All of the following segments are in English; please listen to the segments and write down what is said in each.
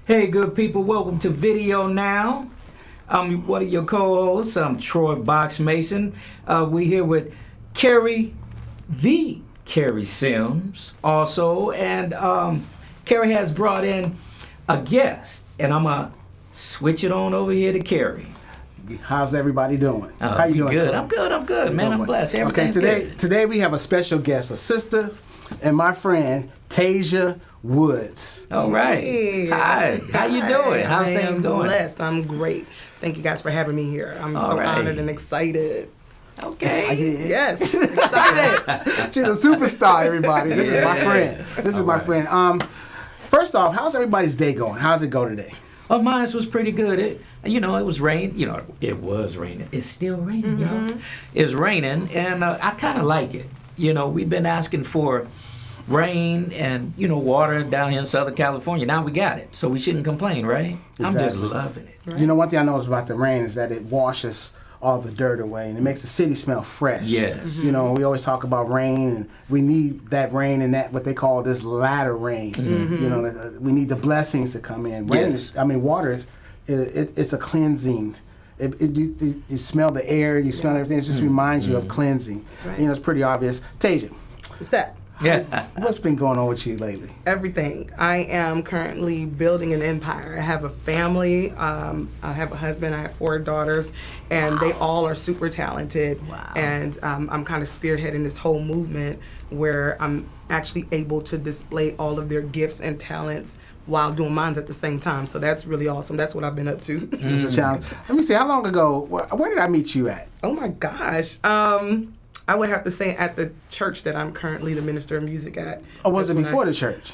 Hey, good people, welcome to Video Now. I'm one of your co-hosts. I'm Troy Boxx Mason. We're here with Cary Simms also, and Cary has brought in a guest, and I'm gonna switch it on over here to Cary. How's everybody doing? How you doing? Good. I'm good, man. I'm blessed. Okay, today we have a special guest, a sister, and my friend Tasia Woods. All right. Hey. Hi. How you doing? How's things going? I'm blessed. I'm great. Thank you guys for having me here. I'm so honored and excited. Okay. Excited. Yes, excited. She's a superstar, everybody. This is my friend. My friend. First off, how's everybody's day going? How's it go today? Oh, mine was pretty good. It was rain. It was raining. It's still raining, y'all. It's raining, and I kind of like it. We've been asking for rain and, water down here in Southern California. Now we got it, so we shouldn't complain, right? Exactly. I'm just loving it. Right. One thing I know about the rain is that it washes all the dirt away, and it makes the city smell fresh. Yes. We always talk about rain, and we need that rain and that what they call this latter rain. We need the blessings to come in. Rain water, it's a cleansing. You smell the air, you smell everything. It just reminds you of cleansing. Right. It's pretty obvious. Tasia, What's that? Yeah. what's been going on with you lately? Everything. I am currently building an empire. I have a family. I have a husband. I have 4 daughters, and they all are super talented. Wow. And I'm kind of spearheading this whole movement where I'm actually able to display all of their gifts and talents while doing mine at the same time. So that's really awesome. That's what I've been up to. It's a challenge. Let me see. How long ago? Where did I meet you at? Oh my gosh. I would have to say at the church that I'm currently the minister of music at. Or was it before the church?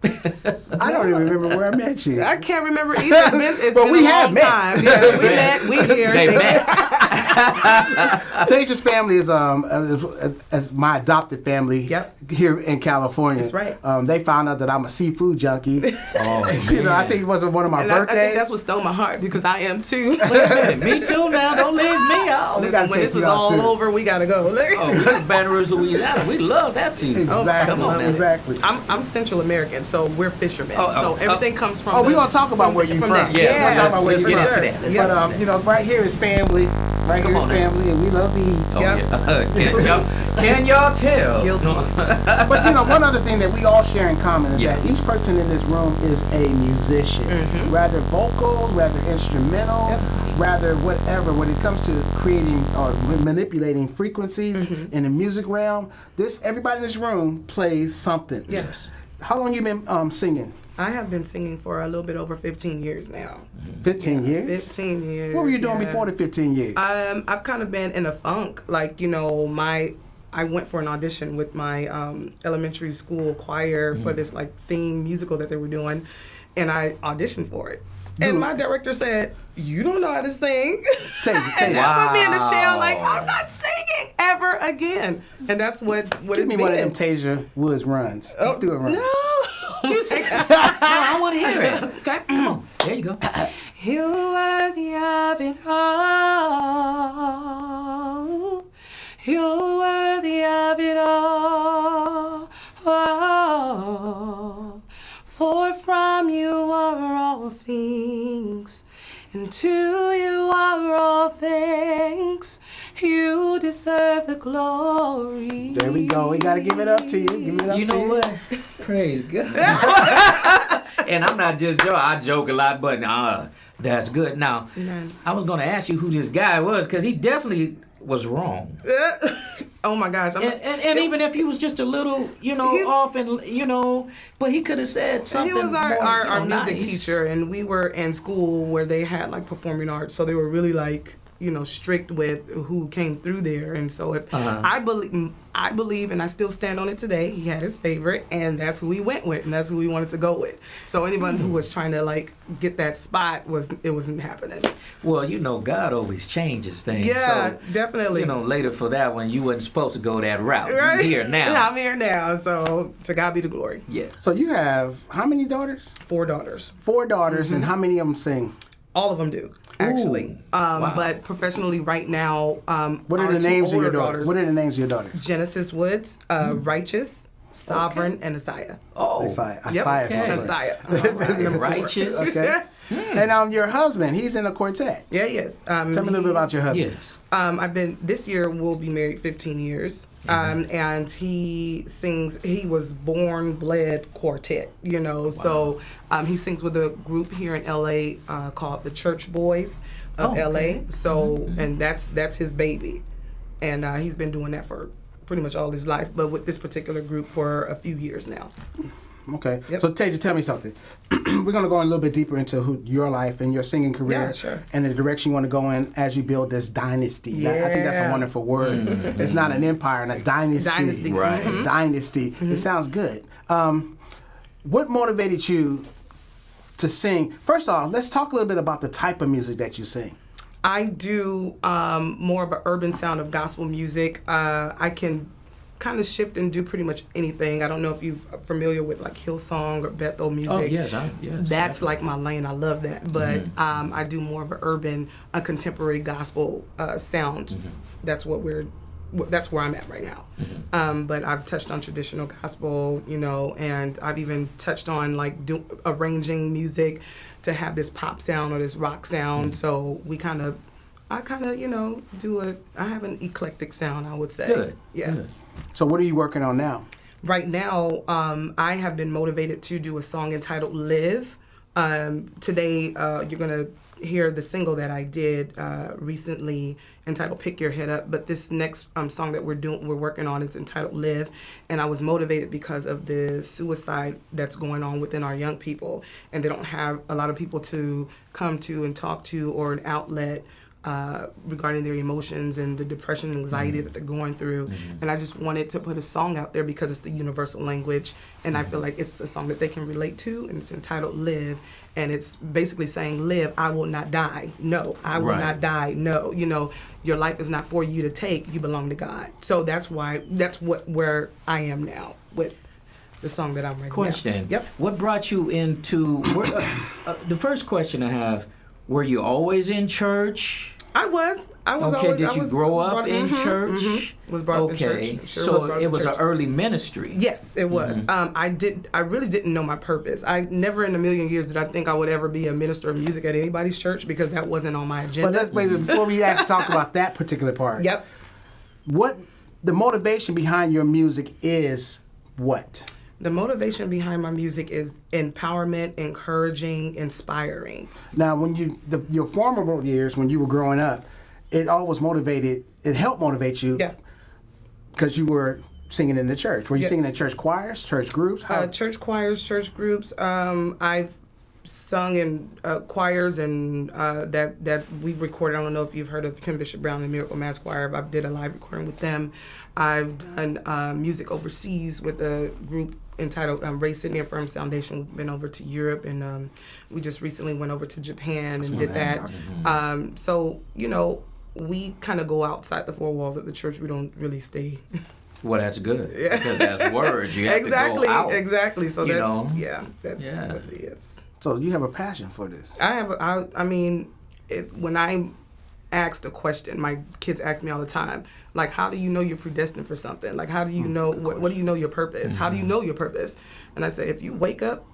I don't even remember where I met you. I can't remember either. It's But been we a have long met. time. Yeah, we met. We here. They met. Tasia's family is my adopted family. Yep. Here in California. That's right. They found out that I'm a seafood junkie. I think it was one of my And birthdays. I think that's what stole my heart because I am too. Me too now. Don't leave me out. We gotta when take this you is out, all too. over, we gotta go. Oh, we in Baton Rouge, Louisiana. We love that too. Exactly. Come on now. Exactly. I'm Central American, so we're fishermen. Oh, so everything comes from. We're gonna talk about where you're from. there. Yeah, we're gonna talk about where let's you're get from. into that. Let's But right here is family. Right Come here on is now. family, and we love to eat. Oh, Yep. yeah. Can y'all tell? Guilty. But one other thing that we all share in common is that each person in this room is a musician, rather vocals, rather instrumental, rather whatever. When it comes to creating or manipulating frequencies in the music realm, everybody in this room plays something. Yes. How long you been singing? I have been singing for a little bit over 15 years now. 15 years? 15 years. What were you doing yeah. before the 15 years? I've kind of been in a funk. I went for an audition with my elementary school choir for this theme musical that they were doing, and I auditioned for it. And my director said, "You don't know how to sing." Take And it. that put me in the shell I'm not singing ever again. And that's what Give it's me been. one of them Tasia Woods runs. Just do a run. No. You sing. No, I want to hear it. Okay, come on. There you go. You're worthy of it all. You're worthy of it all. Oh. For from you are all things, and to you are all things. You deserve the glory. There we go. We got to give it up to you. Give it up You to know you. what? Praise God. And I'm not just joking. I joke a lot, but that's good. Now, I was going to ask you who this guy was because he definitely was wrong. Oh my gosh. And even if he was just a little, off and, but he could have said something. He was our music nice. teacher, and we were in school where they had performing arts, so they were really strict with who came through there. And so if I believe, and I still stand on it today, he had his favorite, and that's who he went with, and that's who he wanted to go with. So anyone who was trying to get that spot it wasn't happening. Well, God always changes things. Yeah, so, definitely. Later for that one, you wasn't supposed to go that route. Right? You're here now. Yeah, I'm here now. So to God be the glory. Yeah. So you have how many daughters? 4 daughters. 4 daughters, and how many of them sing? All of them do, actually. Ooh, wow. But professionally right now, What are our the 2 names of your older daughters? What are the names of your daughters? Genesis Woods, Righteous, Sovereign, and Asaya. Oh, Asaya. Asaya. Righteous. Okay. And your husband, he's in a quartet. Yeah, yes. Tell me a little bit about your husband. Yes. This year we'll be married 15 years. And he sings, he was bled quartet, so he sings with a group here in LA called the Church Boys of LA. So, and that's his baby. And he's been doing that for pretty much all his life, but with this particular group for a few years now. Okay. Yep. So, Tasia, tell me something. We're going to go a little bit deeper into your life and your singing career and the direction you want to go in as you build this dynasty. Yeah. I think that's a wonderful word. It's not an empire and a dynasty. Dynasty. Right. A dynasty. It sounds good. What motivated you to sing? First off, let's talk a little bit about the type of music that you sing. I do more of an urban sound of gospel music. I can kind of shift and do pretty much anything. I don't know if you're familiar with like Hillsong or Bethel music. Oh, yes. That's like my lane. I love that. But I do more of an urban, a contemporary gospel sound. That's that's where I'm at right now. But I've touched on traditional gospel, and I've even touched on like arranging music to have this pop sound or this rock sound. So I kind of, I have an eclectic sound, I would say. Good. Yeah. Good. So what are you working on now? Right now, I have been motivated to do a song entitled Live. Today, you're going to hear the single that I did recently entitled Pick Your Head Up, but this next song that we're working on is entitled Live, and I was motivated because of the suicide that's going on within our young people, and they don't have a lot of people to come to and talk to or an outlet regarding their emotions and the depression and anxiety that they're going through. And I just wanted to put a song out there because it's the universal language, and I feel like it's a song that they can relate to, and it's entitled Live, and it's basically saying, live, I will not die. No, I will not die. No, your life is not for you to take. You belong to God. So that's where I am now with the song that I'm writing. Question. Yep. What brought you into, the first question I have, were you always in church? I was Okay, always, did you grow up in church? Was brought up in Okay, church. Sure so it was an early ministry. Yes, it was. I really didn't know my purpose. I never in a million years did I think I would ever be a minister of music at anybody's church, because that wasn't on my agenda. But let's wait before we talk about that particular part. Yep. What the motivation behind your music is? What? The motivation behind my music is empowerment, encouraging, inspiring. Now, when your former years, when you were growing up, it always helped motivate you. Yeah. Because you were singing in the church. Were you singing in church choirs, church groups? Church choirs, church groups. I've sung in choirs and that we recorded. I don't know if you've heard of Kim Bishop Brown and Miracle Mass Choir. I did a live recording with them. I've done music overseas with a group entitled Ray Sidney Affirms Foundation. We've been over to Europe, and we just recently went over to Japan and did that. So, we kind of go outside the four walls of the church. We don't really stay. Well, that's good. Because that's words. You have to go out. Exactly. So that's Yeah. what it is. So you have a passion for this. When I asked a question, my kids ask me all the time, like, how do you know you're predestined for something? Like, how do you know, what do you know your purpose? How do you know your purpose? And I say, if you wake up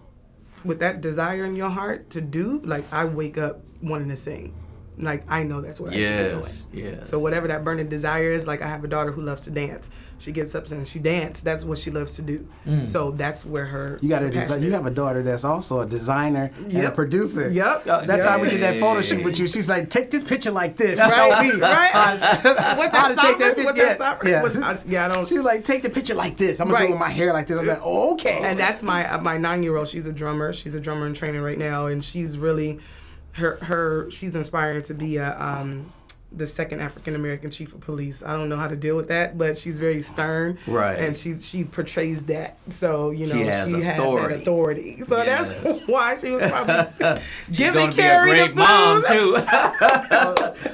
with that desire in your heart to do, like, I wake up wanting to sing. Like, I know that's what I should be doing. Yes. So whatever that burning desire is, like, I have a daughter who loves to dance. She gets up and she dances. That's what she loves to do. So that's where her You got passion you is. have a daughter that's also a designer and a producer. Yep. That's how we did that photo shoot with you. She's like, take this picture like this. She Right. told me Right. What's how to take that that picture. Yeah, I don't. She was like, take the picture like this. I'm gonna do it with my hair like this. I was like, oh, okay. And that's my 9-year-old. She's a drummer. She's a drummer in training right now, and she's really she's inspiring to be the second African American chief of police. I don't know how to deal with that, but she's very stern. Right. And she portrays that. So, she has that authority. So Yes. that's why she was probably She's giving gonna be a Cary great the mom blues. too.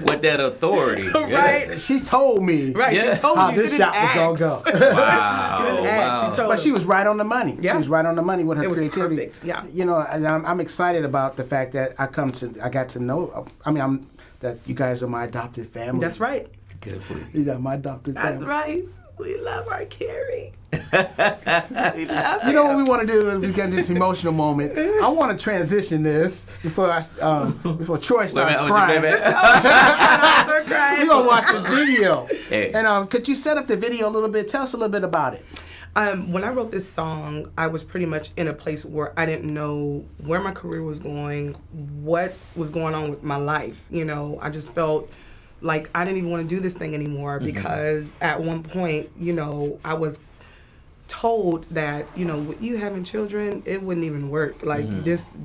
With that authority. Right. She told me Right, Yeah. she told how you. this She shot didn't was ask. gonna go. Wow. She didn't ask. She told But she us. was right on the money. Yeah. She was right on the money with her It was creativity. perfect, yeah. And I'm excited about the fact that I got to know. that you guys are my adopted family. That's right. Good for you. You got my adopted That's family. right. We love our Cary. You know what we want to do is we get this emotional moment. I want to transition this before Troy starts crying. We're gonna watch this video. Hey. And could you set up the video a little bit? Tell us a little bit about it. When I wrote this song, I was pretty much in a place where I didn't know where my career was going, what was going on with my life. You know, I just felt like I didn't even want to do this thing anymore because at one point, you know, I was told that, you know, with you having children, it wouldn't even work. Like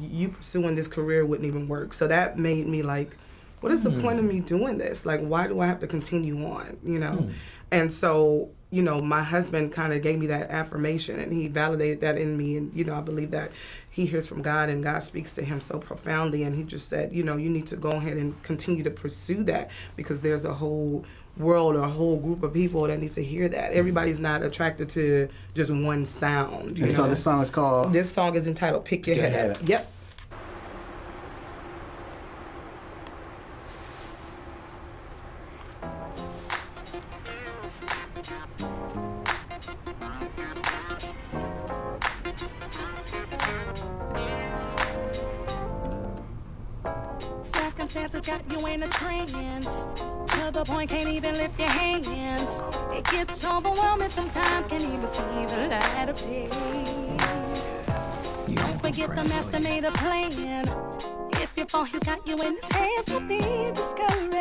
you pursuing this career wouldn't even work. So that made me like, what is the point of me doing this? Like, why do I have to continue on, you know? And so, you know, my husband kind of gave me that affirmation and he validated that in me. And, you know, I believe that he hears from God and God speaks to him so profoundly. And he just said, you know, you need to go ahead and continue to pursue that because there's a whole world or a whole group of people that needs to hear that. Everybody's not attracted to just one sound. You know? So this song is called? This song is entitled Pick Your Head Up. Yep. Circumstances got you in a trance, to the point can't even lift your hands. It gets overwhelming sometimes, can't even see the light of day. Don't forget the master made a plan. If you fall, he's got you in his hands, don't be discouraged.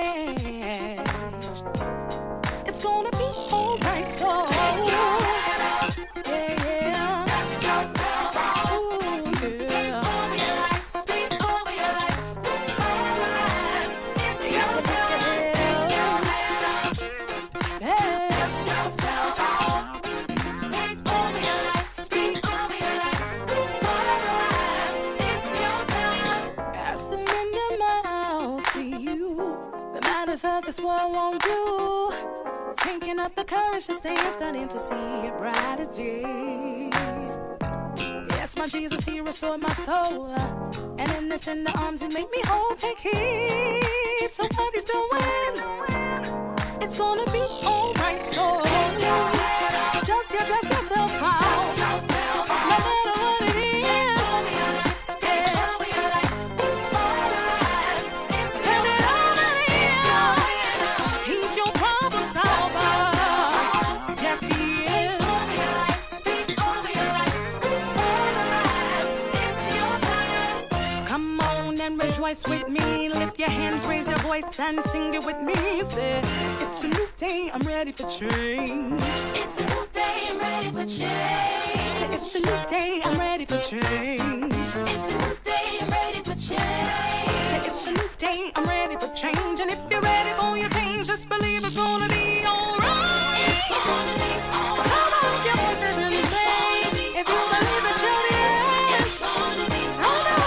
It's gonna be alright, so yeah. Dust yourself off. Of this world won't do. Taking up the courage to stand, starting to see a brighter day. Yes, my Jesus, he restored my soul. And in this in the arms, he made me whole. Take heed to what he's doing. It's gonna be alright, so just dust yourself out. No matter what it is. Rejoice with me, lift your hands, raise your voice and sing it with me. Say, it's a new day, I'm ready for change. It's a new day, I'm ready for change. Say, it's a new day, I'm ready for change. It's a new day, I'm ready for change. Say, it's a new day, I'm ready for change. And if you're ready for your change, just believe it's gonna be alright. It's gonna be alright. Come on, your voices and say, if you believe it, shout it. It's gonna be alright.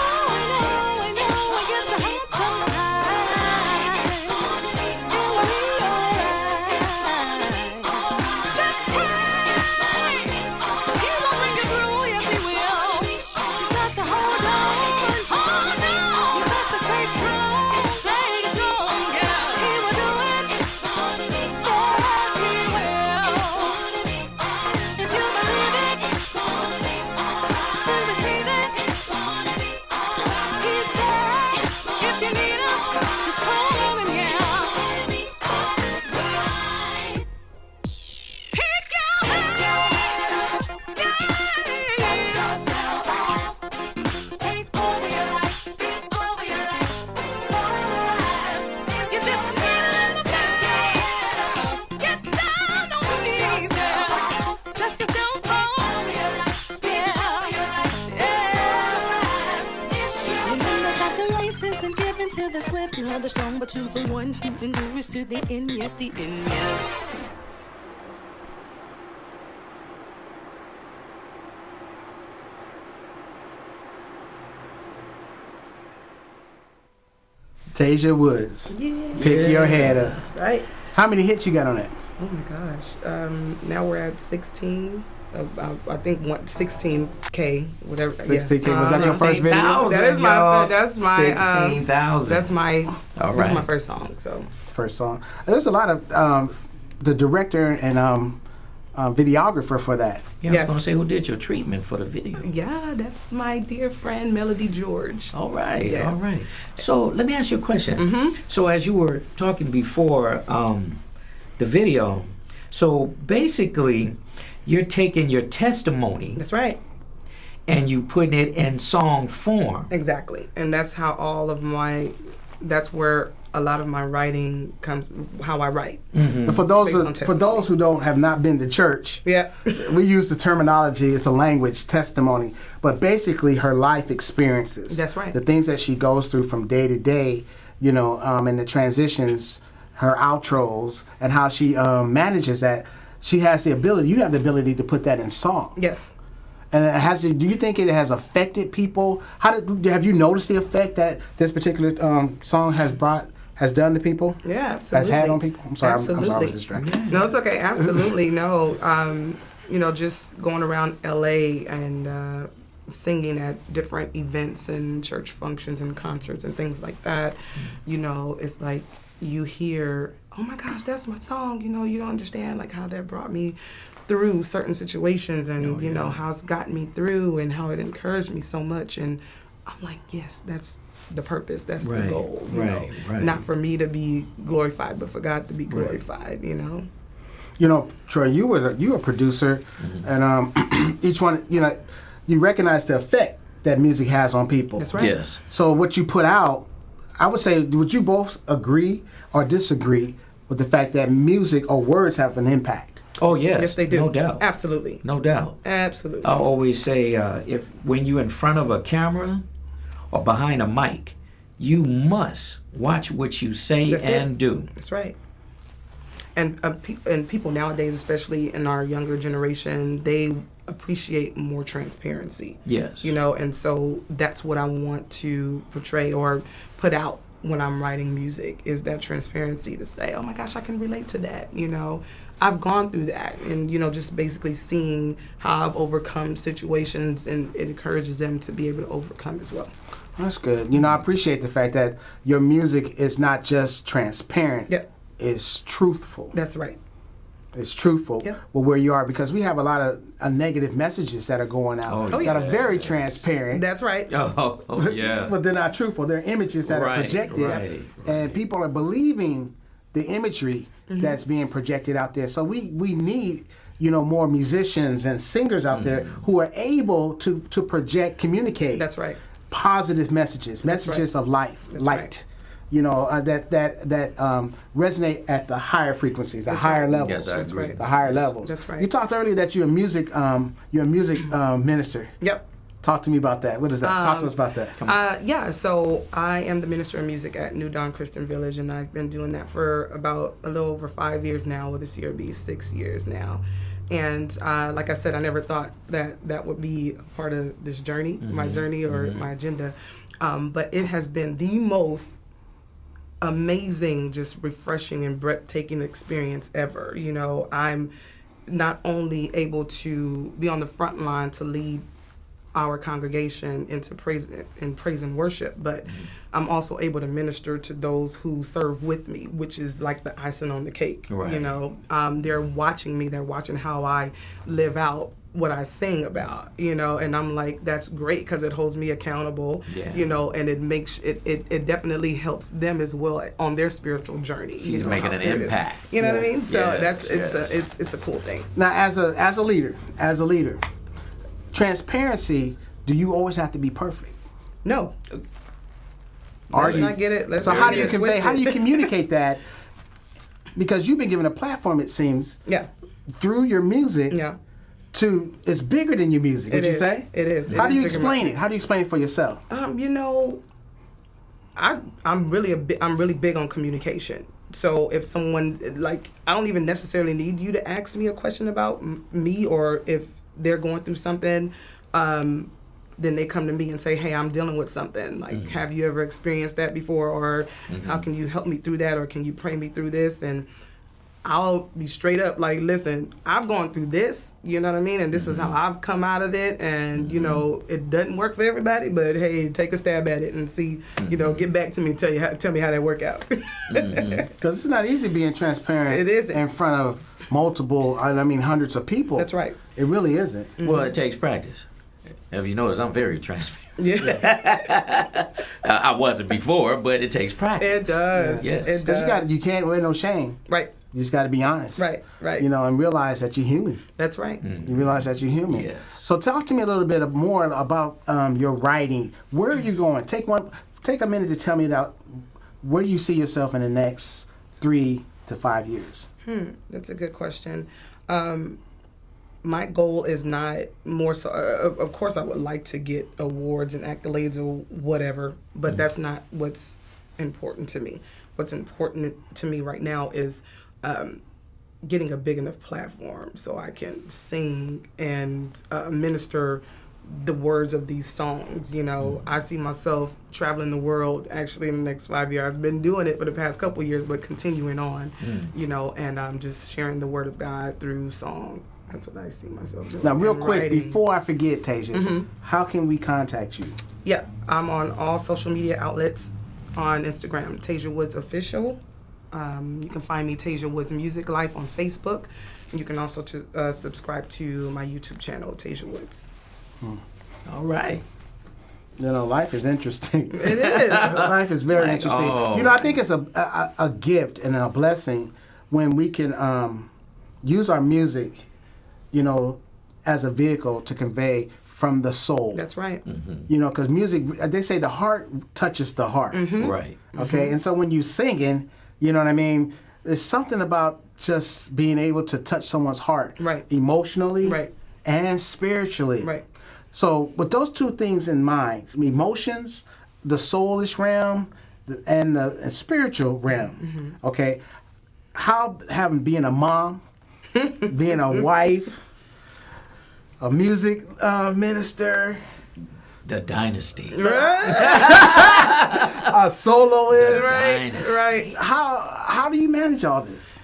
The swift, nor the strong, but to the one who endures to the end. Yes, the end, yes. Tasia Woods. Pick your head up. That's right. How many hits you got on that? Oh my gosh. Now we're at 16. I think 16K, whatever. 16K. Was that your first video? That's my 16,000. That's my All this is right. my first song. So First song. There's a lot of the director and videographer for that. Yeah, I was going to say, who did your treatment for the video? Yeah, that's my dear friend Melody George. All right, Yes. all right. So let me ask you a question. So as you were talking before the video, so basically you're taking your testimony That's right. and you putting it in song form. Exactly. And that's how that's where a lot of my writing comes, how I write. And for those Based on for those who have not been to church, Yeah. we use the terminology, it's a language, testimony, but basically her life experiences. That's right. The things that she goes through from day to day, and the transitions, her outros, and how she manages that. She has the ability, you have the ability to put that in song. Yes. And do you think it has affected people? Have you noticed the effect that this particular song has done to people? Yeah, absolutely. Has had on people? I'm sorry, I'm sorry, I Absolutely. was distracted. No, it's okay. Absolutely. No. Just going around LA and singing at different events and church functions and concerts and things like that, it's like you hear, oh my gosh, that's my song. You don't understand like how that brought me through certain situations and, how it's gotten me through and how it encouraged me so much. And I'm like, yes, that's the purpose. That's the goal. Right. Not for me to be glorified, but for God to be glorified, Troy, you were a producer, and each one, you recognize the effect that music has on people. That's right. Yes. So what you put out, I would say, would you both agree or disagree with the fact that music or words have an impact? Oh, yes. Yes, they do. No doubt. Absolutely. No doubt. Absolutely. I always say, when you're in front of a camera or behind a mic, you must watch what you say and do. That's right. And people nowadays, especially in our younger generation, they appreciate more transparency. Yes. And so that's what I want to portray or put out when I'm writing music, is that transparency to say, oh my gosh, I can relate to that. I've gone through that, and just basically seeing how I've overcome situations, and it encourages them to be able to overcome as well. That's good. I appreciate the fact that your music is not just transparent. Yep. It's truthful. That's right. It's truthful with where you are, because we have a lot of negative messages that are going out that are very transparent. That's right. Oh, yeah. But they're not truthful. They're images that are projected, and people are believing the imagery that's being projected out there. So we need more musicians and singers out there who are able to communicate. That's right. Positive messages of life, light. That resonate at the higher frequencies, the higher levels. Yes, I agree. The higher levels. That's right. You talked earlier that you're a music minister. Yep. Talk to me about that. What is that? Talk to us about that. So I am the minister of music at New Dawn Christian Village, and I've been doing that for about a little over 5 years now. Well, this year will be 6 years now. And like I said, I never thought that would be a part of this journey, my journey or my agenda. But it has been the most amazing, just refreshing and breathtaking experience ever. I'm not only able to be on the front line to lead our congregation into praise and worship, but I'm also able to minister to those who serve with me, which is like the icing on the cake. Right. They're watching me, they're watching how I live out what I sing about, and I'm like, that's great, because it holds me accountable, and it makes it definitely helps them as well on their spiritual journey. She's making an impact. You know what I mean? So Yes, it's a cool thing. Now, as a leader, transparency. Do you always have to be perfect? No. Let's not get it. So how do you convey? How do you communicate that? Because you've been given a platform, it seems. Yeah. Through your music. Yeah. It's bigger than your music. Would you say? It is. How do you explain it? How do you explain it for yourself? I'm really big on communication. So if someone, I don't even necessarily need you to ask me a question about me, or if they're going through something, then they come to me and say, hey, I'm dealing with something. Have you ever experienced that before? Or how can you help me through that? Or can you pray me through this? And I'll be straight up like, listen, I've gone through this, you know what I mean? And this is how I've come out of it. And, you know, it doesn't work for everybody, but hey, take a stab at it and see, you know, get back to me, tell me how that worked out. Because it's not easy being transparent It isn't. in front of multiple, hundreds of people. That's right. It really isn't. Well, it takes practice. Have you noticed, I'm very transparent. Yeah. I wasn't before, but it takes practice. It does. Yes. It Because does. you can't wear no shame. Right. You just got to be honest. Right. You know, and realize that you're human. That's right. You realize that you're human. Yes. So talk to me a little bit more about your writing. Where are you going? Take a minute to tell me about where do you see yourself in the next 3 to 5 years? That's a good question. My goal is not more so. Of course, I would like to get awards and accolades or whatever, but that's not what's important to me. What's important to me right now is getting a big enough platform so I can sing and minister the words of these songs. You know, I see myself traveling the world actually in the next 5 years. I've been doing it for the past couple of years, but continuing on, you know, and just sharing the word of God through song. That's what I see myself doing. Now, real and quick, writing. before I forget, Tasia, how can we contact you? Yeah, I'm on all social media outlets. On Instagram, Tasia Woods Official. You can find me, Tasia Woods Music Life, on Facebook. And you can also subscribe to my YouTube channel, Tasia Woods. All right. You know, life is interesting. It is. Life is very Like, interesting. oh. You know, I think it's a gift and a blessing when we can use our music, you know, as a vehicle to convey from the soul. That's right. You know, because music, they say the heart touches the heart. Right. Okay, and so when you singing, you know what I mean, there's something about just being able to touch someone's heart. Right. Emotionally. Right. And spiritually. Right. So with those two things in mind, emotions, the soulish realm, and the spiritual realm, okay, how being a mom, being a wife, a music minister, The dynasty. a soloist, Dynasty. Right. how do you manage all this?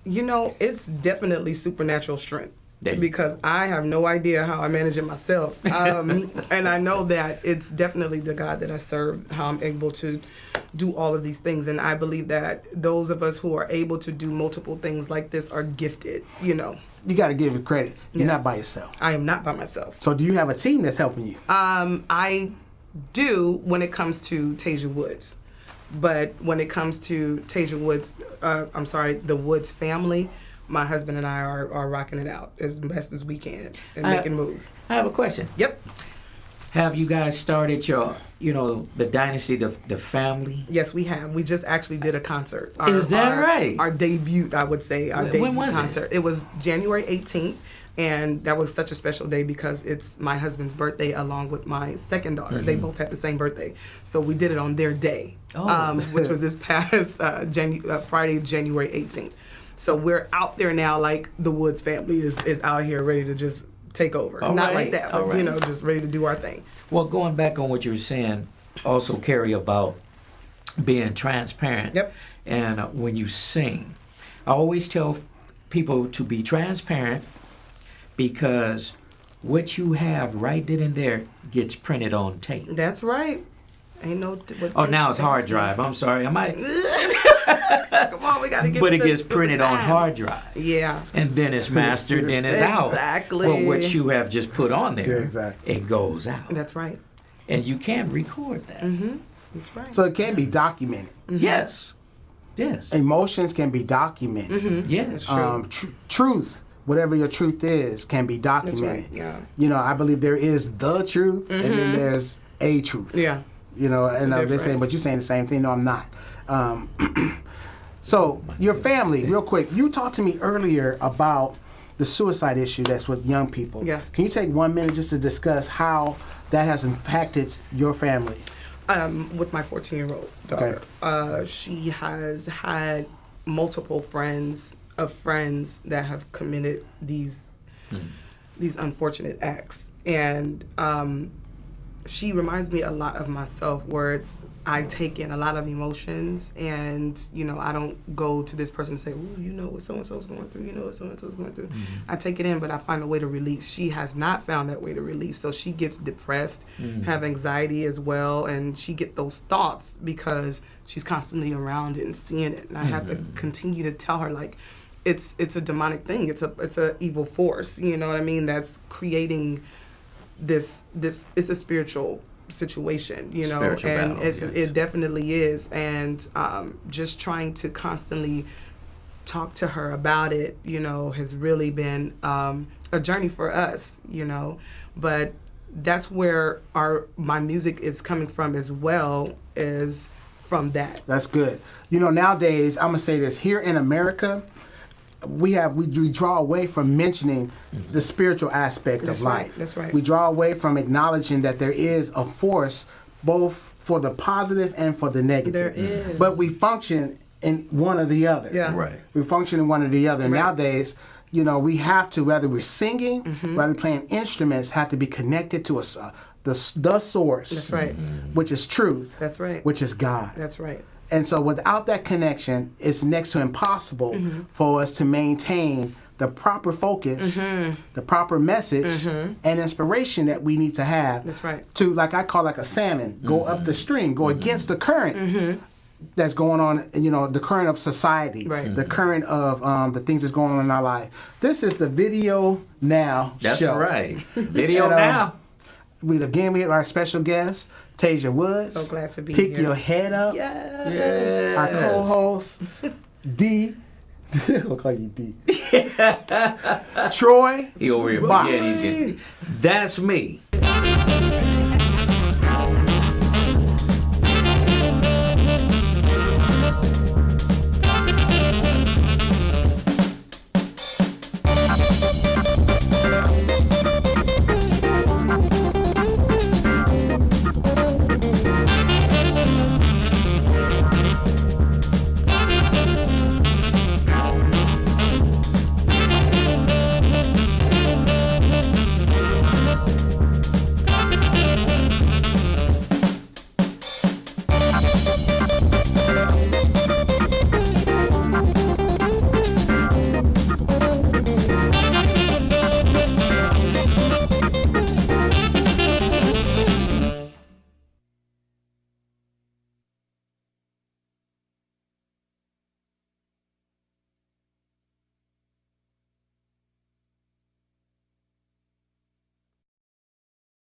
You know, it's definitely supernatural strength. There you Because I have no idea how I manage it myself. And I know that it's definitely the God that I serve, how I'm able to do all of these things. And I believe that those of us who are able to do multiple things like this are gifted, you know. You got to give it credit. You're Yeah. not by yourself. I am not by myself. So do you have a team that's helping you? I do when it comes to Tasia Woods. But when it comes to Tasia Woods, the Woods family, my husband and I are rocking it out as best as we can and making moves. I have a question. Yep. Have you guys started your, the dynasty, the family? Yes, we have. We just actually did a concert. Is that right? Our debut, I would say, our debut When was it? concert. It was January 18th, and that was such a special day because it's my husband's birthday along with my second daughter. They both had the same birthday, so we did it on their day, which was this past Friday, January 18th. So we're out there now, like the Woods family is out here ready to just take over. All Not right, like that, all but right. just ready to do our thing. Well, going back on what you were saying, also Cary, about being transparent. Yep. And when you sing, I always tell people to be transparent because what you have right then and there gets printed on tape. That's right. Ain't no. Now it's hard drive. I'm sorry. I might. Come on, we gotta get. But it with gets the printed on times. hard drive. Yeah. And then it's mastered, then it's out. Exactly. But what you have just put on there, Yeah, exactly. it goes out. That's right. And you can record that. That's right. So it can be documented. Yes. Yes. Emotions can be documented. Yes. Truth, whatever your truth is, can be That's documented. right. Yeah. I believe there is the truth, and then there's a truth. Yeah. And they're saying, difference. but you're saying the same thing. No, I'm not. So your family, real quick. You talked to me earlier about the suicide issue that's with young people. Yeah. Can you take 1 minute just to discuss how that has impacted your family? With my 14-year-old daughter, she has had multiple friends that have committed these unfortunate acts, and she reminds me a lot of myself, where I take in a lot of emotions, and I don't go to this person and say, "Ooh, you know what so and so's going through. You know what so and so's going through." I take it in, but I find a way to release. She has not found that way to release, so she gets depressed, have anxiety as well, and she get those thoughts because she's constantly around it and seeing it. And I have to continue to tell her, like, it's a demonic thing. It's a evil force. You know what I mean? That's creating this. It's a spiritual situation, Spiritual and battle, it definitely is. And just trying to constantly talk to her about it, has really been a journey for us, But that's where my music is coming from as well, is from that. That's good. Nowadays, I'm gonna say this, here in America, we draw away from mentioning the spiritual aspect of life. That's right. We draw away from acknowledging that there is a force both for the positive and for the negative. There is. But we function in one or the other. Yeah. Right. We function in one or the other. And Right. nowadays, we have to, whether we're singing, whether playing instruments, have to be connected to the source. That's right. Which is truth. That's right. Which is God. That's right. And so without that connection, it's next to impossible for us to maintain the proper focus, the proper message, and inspiration that we need to have. That's right. To, like I call, like a salmon, go up the stream, go against the current that's going on, the current of society, Right. the current of the things that's going on in our life. This is the Video Now That's show. right. Video And, now. We have our special guest, Tasia Woods. So glad to be Pick here. your head up. Yes. Our co-host, D. We'll call you D. Troy. He over here. Boxx. Yeah, that's me.